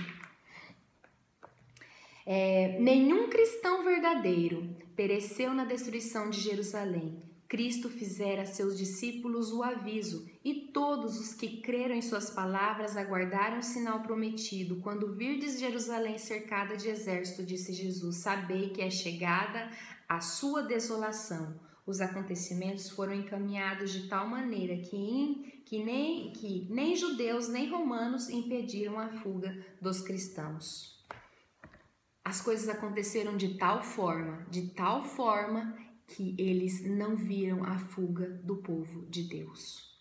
[SPEAKER 2] Nenhum cristão verdadeiro pereceu na destruição de Jerusalém. Cristo fizera a seus discípulos o aviso, e todos os que creram em suas palavras aguardaram o sinal prometido. Quando virdes Jerusalém cercada de exército, disse Jesus, sabei que é chegada a sua desolação. Os acontecimentos foram encaminhados de tal maneira que nem judeus nem romanos impediram a fuga dos cristãos. As coisas aconteceram de tal forma que eles não viram a fuga do povo de Deus.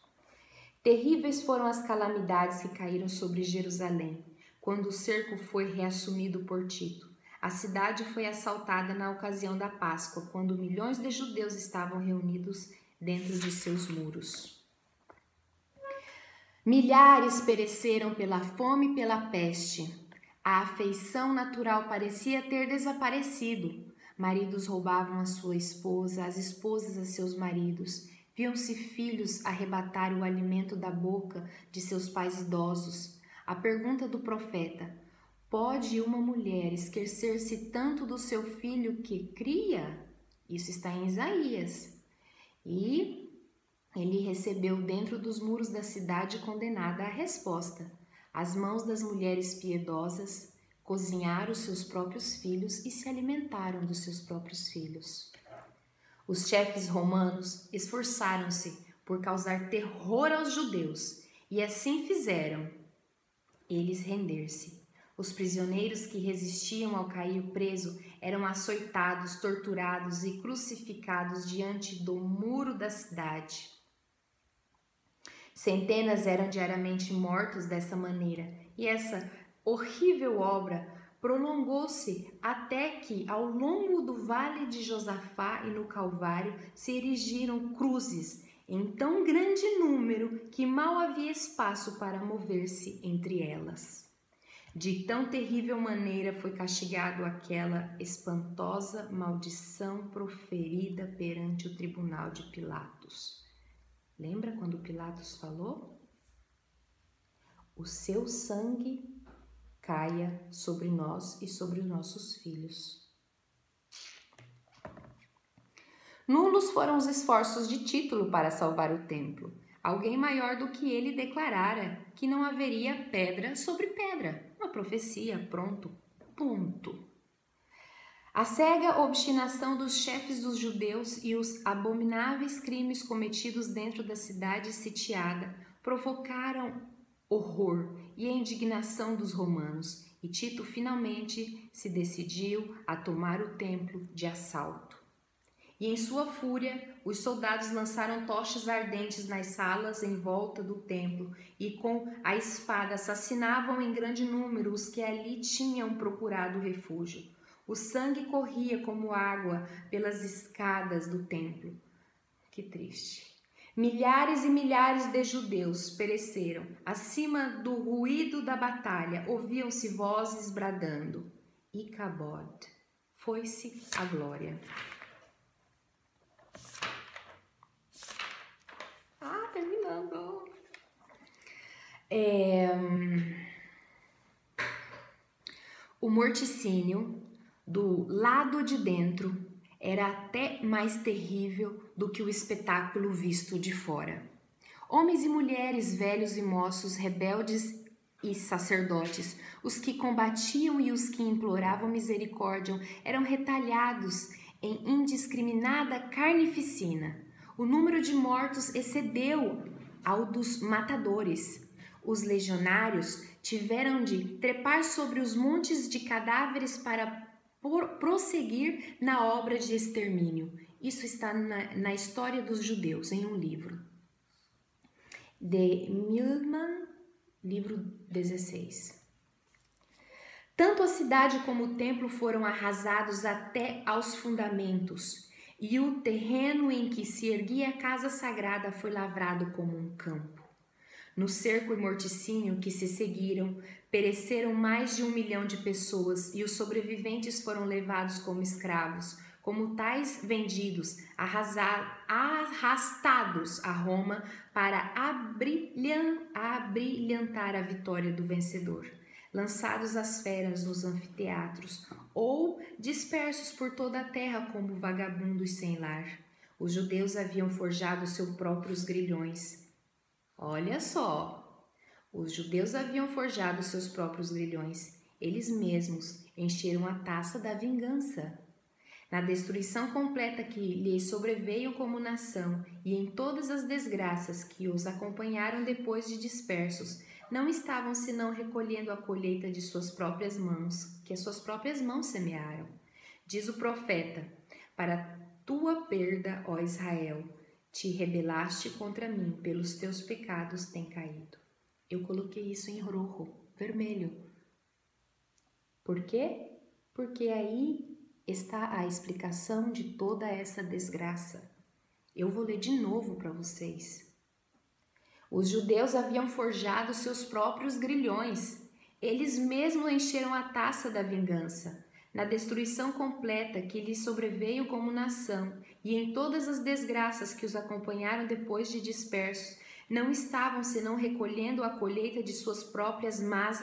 [SPEAKER 2] Terríveis foram as calamidades que caíram sobre Jerusalém, quando o cerco foi reassumido por Tito. A cidade foi assaltada na ocasião da Páscoa, quando milhões de judeus estavam reunidos dentro de seus muros. Milhares pereceram pela fome e pela peste. A afeição natural parecia ter desaparecido. Maridos roubavam a sua esposa, as esposas a seus maridos. Viam-se filhos arrebatar o alimento da boca de seus pais idosos. A pergunta do profeta: pode uma mulher esquecer-se tanto do seu filho que cria? Isso está em Isaías. E ele recebeu dentro dos muros da cidade condenada a resposta. As mãos das mulheres piedosas cozinharam os seus próprios filhos e se alimentaram dos seus próprios filhos. Os chefes romanos esforçaram-se por causar terror aos judeus e assim fizeram eles render-se. Os prisioneiros que resistiam ao cair preso eram açoitados, torturados e crucificados diante do muro da cidade. Centenas eram diariamente mortos dessa maneira, e essa horrível obra prolongou-se até que, ao longo do vale de Josafá e no Calvário, se erigiram cruzes em tão grande número que mal havia espaço para mover-se entre elas. De tão terrível maneira foi castigado aquela espantosa maldição proferida perante o tribunal de Pilatos. Lembra quando Pilatos falou? O seu sangue caia sobre nós e sobre os nossos filhos. Nulos foram os esforços de Tito para salvar o templo. Alguém maior do que ele declarara que não haveria pedra sobre pedra. Uma profecia, pronto, ponto. A cega obstinação dos chefes dos judeus e os abomináveis crimes cometidos dentro da cidade sitiada provocaram horror e a indignação dos romanos, e Tito finalmente se decidiu a tomar o templo de assalto. E em sua fúria, os soldados lançaram tochas ardentes nas salas em volta do templo e com a espada assassinavam em grande número os que ali tinham procurado refúgio. O sangue corria como água pelas escadas do templo. Que triste. Milhares e milhares de judeus pereceram. Acima do ruído da batalha, ouviam-se vozes bradando: Icabod, foi-se a glória. Terminando. O morticínio do lado de dentro era até mais terrível do que o espetáculo visto de fora. Homens e mulheres, velhos e moços, rebeldes e sacerdotes, os que combatiam e os que imploravam misericórdia, eram retalhados em indiscriminada carnificina. O número de mortos excedeu ao dos matadores. Os legionários tiveram de trepar sobre os montes de cadáveres para prosseguir na obra de extermínio. Isso está na história dos judeus, em um livro. De Milman, livro 16. Tanto a cidade como o templo foram arrasados até aos fundamentos, e o terreno em que se erguia a casa sagrada foi lavrado como um campo. No cerco e morticínio que se seguiram, pereceram mais de 1 milhão de pessoas e os sobreviventes foram levados como escravos, como tais vendidos, arrastados a Roma para abrilhantar a vitória do vencedor, lançados às feras nos anfiteatros ou dispersos por toda a terra como vagabundos sem lar. Os judeus haviam forjado seus próprios grilhões. Olha só, os judeus haviam forjado seus próprios grilhões. Eles mesmos encheram a taça da vingança. Na destruição completa que lhes sobreveio como nação e em todas as desgraças que os acompanharam depois de dispersos, não estavam senão recolhendo a colheita de suas próprias mãos, que as suas próprias mãos semearam. Diz o profeta: para tua perda, ó Israel, te rebelaste contra mim, pelos teus pecados tem caído. Eu coloquei isso em rojo, vermelho. Por quê? Porque aí está a explicação de toda essa desgraça. Eu vou ler de novo para vocês. Os judeus haviam forjado seus próprios grilhões. Eles mesmos encheram a taça da vingança. Na destruição completa que lhes sobreveio como nação e em todas as desgraças que os acompanharam depois de dispersos, não estavam senão recolhendo a colheita de suas próprias más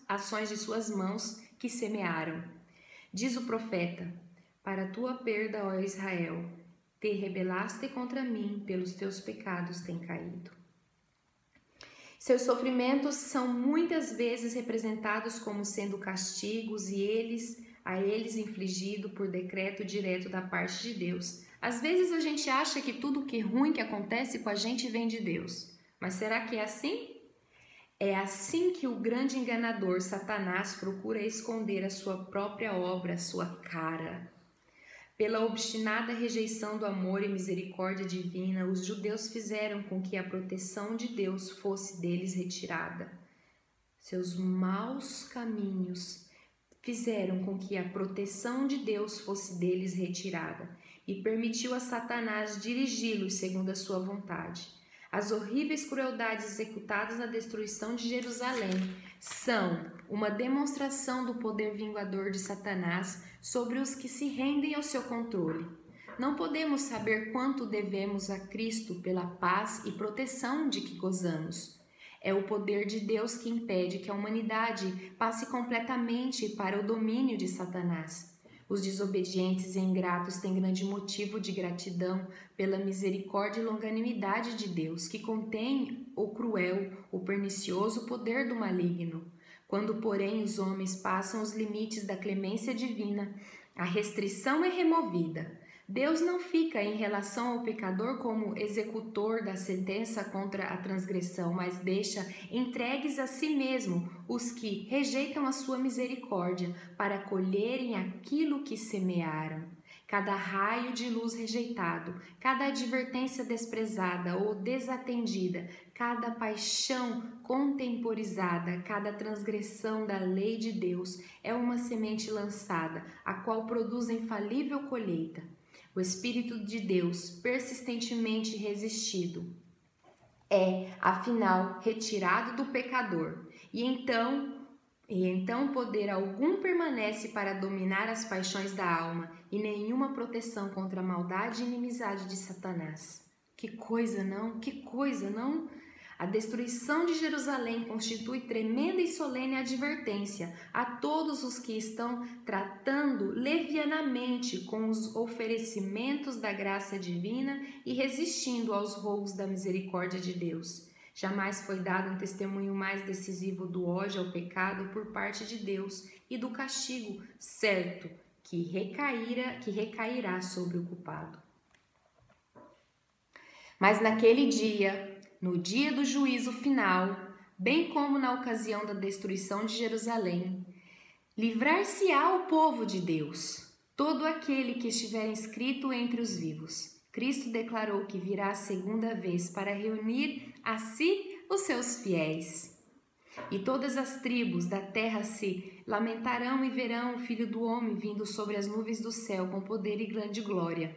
[SPEAKER 2] ações de suas mãos que semearam. Diz o profeta: para tua perda, ó Israel, te rebelaste contra mim, pelos teus pecados tem caído. Seus sofrimentos são muitas vezes representados como sendo castigos e a eles infligido por decreto direto da parte de Deus. Às vezes a gente acha que tudo que ruim que acontece com a gente vem de Deus. Mas será que é assim? É assim que o grande enganador Satanás procura esconder a sua própria obra, a sua cara. Pela obstinada rejeição do amor e misericórdia divina, os judeus fizeram com que a proteção de Deus fosse deles retirada. Seus maus caminhos fizeram com que a proteção de Deus fosse deles retirada e permitiu a Satanás dirigi-los segundo a sua vontade. As horríveis crueldades executadas na destruição de Jerusalém são uma demonstração do poder vingador de Satanás sobre os que se rendem ao seu controle. Não podemos saber quanto devemos a Cristo pela paz e proteção de que gozamos. É o poder de Deus que impede que a humanidade passe completamente para o domínio de Satanás. Os desobedientes e ingratos têm grande motivo de gratidão pela misericórdia e longanimidade de Deus, que contém o cruel, o pernicioso poder do maligno. Quando, porém, os homens passam os limites da clemência divina, a restrição é removida. Deus não fica em relação ao pecador como executor da sentença contra a transgressão, mas deixa entregues a si mesmo os que rejeitam a sua misericórdia para colherem aquilo que semearam. Cada raio de luz rejeitado, cada advertência desprezada ou desatendida, cada paixão contemporizada, cada transgressão da lei de Deus é uma semente lançada, a qual produz infalível colheita. O Espírito de Deus, persistentemente resistido, é, afinal, retirado do pecador, e então poder algum permanece para dominar as paixões da alma e nenhuma proteção contra a maldade e inimizade de Satanás. Que coisa, não? Que coisa, não? A destruição de Jerusalém constitui tremenda e solene advertência a todos os que estão tratando levianamente com os oferecimentos da graça divina e resistindo aos rogos da misericórdia de Deus. Jamais foi dado um testemunho mais decisivo do ódio ao pecado por parte de Deus e do castigo certo que recairá sobre o culpado. Mas naquele dia, no dia do juízo final, bem como na ocasião da destruição de Jerusalém, livrar-se-á o povo de Deus, todo aquele que estiver inscrito entre os vivos. Cristo declarou que virá a segunda vez para reunir a si os seus fiéis. E todas as tribos da terra se lamentarão e verão o Filho do Homem vindo sobre as nuvens do céu com poder e grande glória.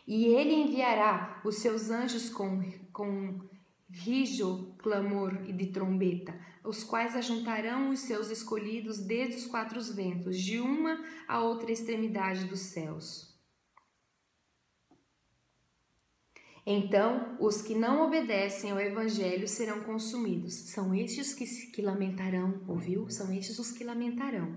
[SPEAKER 2] E ele enviará os seus anjos com rijo, clamor e de trombeta, os quais ajuntarão os seus escolhidos desde os quatro ventos, de uma a outra extremidade dos céus. Então, os que não obedecem ao evangelho serão consumidos. São estes que lamentarão, ouviu? São estes os que lamentarão.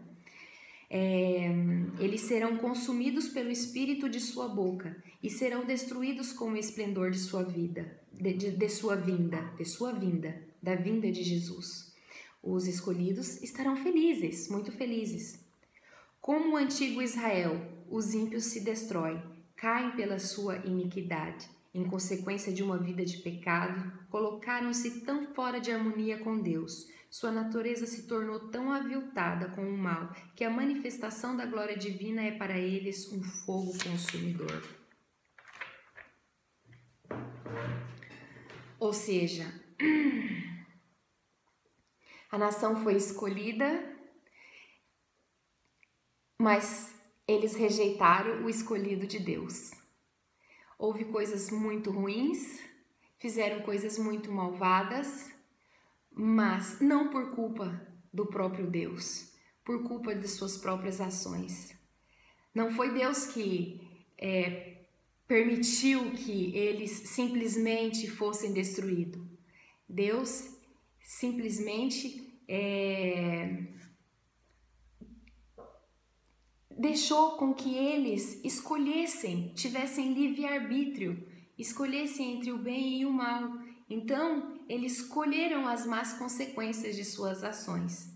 [SPEAKER 2] Eles serão consumidos pelo espírito de sua boca e serão destruídos com o esplendor de sua vida, de sua vinda, da vinda de Jesus. Os escolhidos estarão felizes, muito felizes. Como o antigo Israel, os ímpios se destroem, caem pela sua iniquidade. Em consequência de uma vida de pecado, colocaram-se tão fora de harmonia com Deus. Sua natureza se tornou tão aviltada com o mal que a manifestação da glória divina é para eles um fogo consumidor. Ou seja, a nação foi escolhida, mas eles rejeitaram o escolhido de Deus. Houve coisas muito ruins, fizeram coisas muito malvadas, mas não por culpa do próprio Deus, por culpa de suas próprias ações. Não foi Deus que permitiu que eles simplesmente fossem destruídos. Deus simplesmente deixou com que eles escolhessem, tivessem livre-arbítrio, escolhessem entre o bem e o mal. Então, eles escolheram as más consequências de suas ações.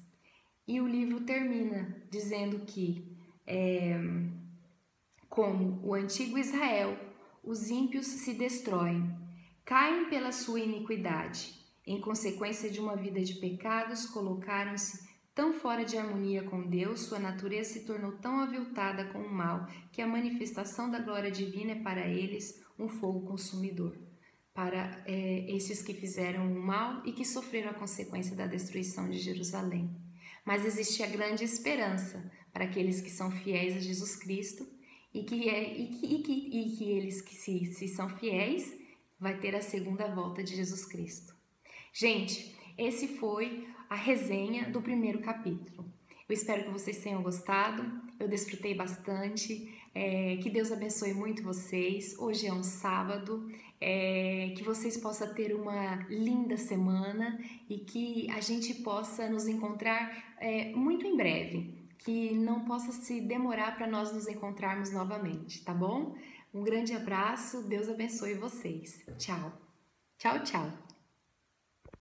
[SPEAKER 2] E o livro termina dizendo que, como o antigo Israel, os ímpios se destroem, caem pela sua iniquidade. Em consequência de uma vida de pecados, colocaram-se tão fora de harmonia com Deus, sua natureza se tornou tão aviltada com o mal, que a manifestação da glória divina é para eles um fogo consumidor. Para esses que fizeram o mal e que sofreram a consequência da destruição de Jerusalém. Mas existe a grande esperança para aqueles que são fiéis a Jesus Cristo e que eles que se são fiéis vai ter a segunda volta de Jesus Cristo. Gente, esse foi a resenha do primeiro capítulo. Eu espero que vocês tenham gostado, eu desfrutei bastante, que Deus abençoe muito vocês. Hoje é um sábado, que vocês possam ter uma linda semana e que a gente possa nos encontrar muito em breve, que não possa se demorar para nós nos encontrarmos novamente, tá bom? Um grande abraço, Deus abençoe vocês. Tchau, tchau, tchau.